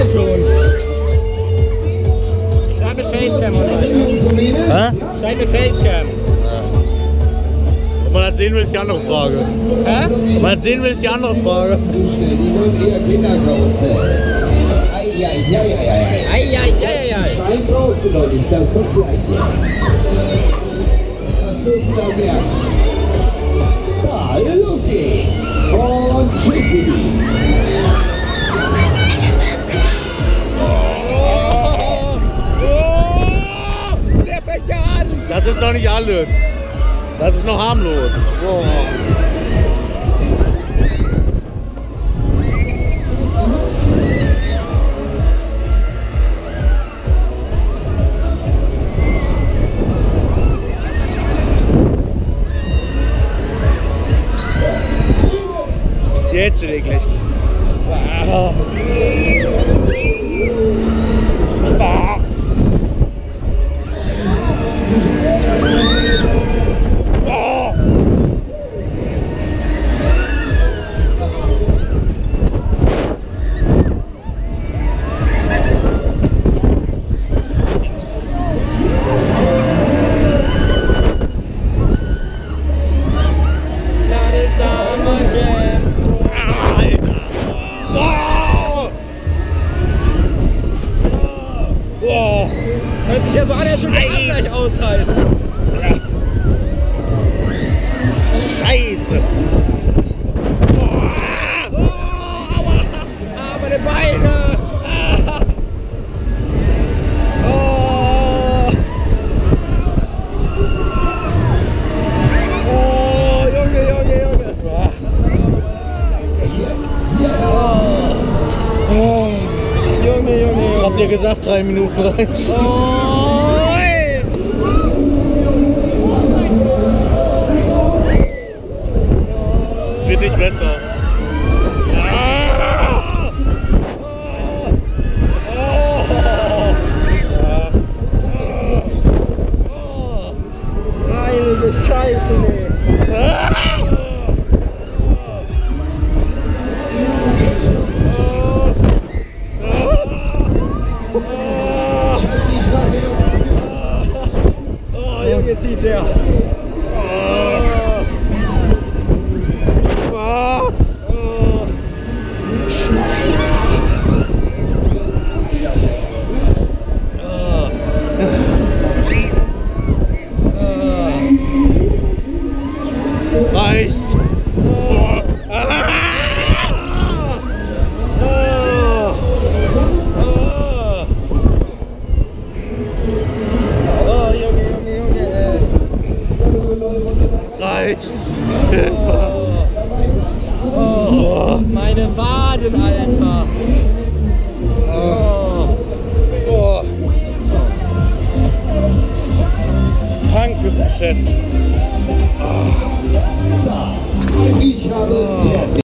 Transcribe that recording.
denn schon? Ich schreibe mit Facecam oder? Hä? Ich schreibe mit Facecam. Ob man das sehen will, ist die andere Frage. Hä? Ob man das sehen will, ist die andere Frage. Die wollen eher Kinderkarussell. Eieieiei. Schwein brauchst du noch nicht, das kommt gleich jetzt. Das wirst du da merken. Da, los geht's. Und tschüssi. Der fängt ja an. Das ist noch nicht alles. Das ist noch harmlos. Boah. Jetzt wirklich. Wow. Bah. Oh. Hört sich ja so an, als würde ich gleich ausreißen. Scheiße! Aua! Ah, meine Beine! Ah. Oh. Oh, Junge! Oh. Junge! Habt ihr gesagt, 3 Minuten rein? Oh, ey. Es wird nicht besser. Heilige Scheiße, ey. Oh, Junge, zieht der. Reicht! Reicht! Oh, meine Waden, Alter! Oh. Krankes Geschäft. Ich habe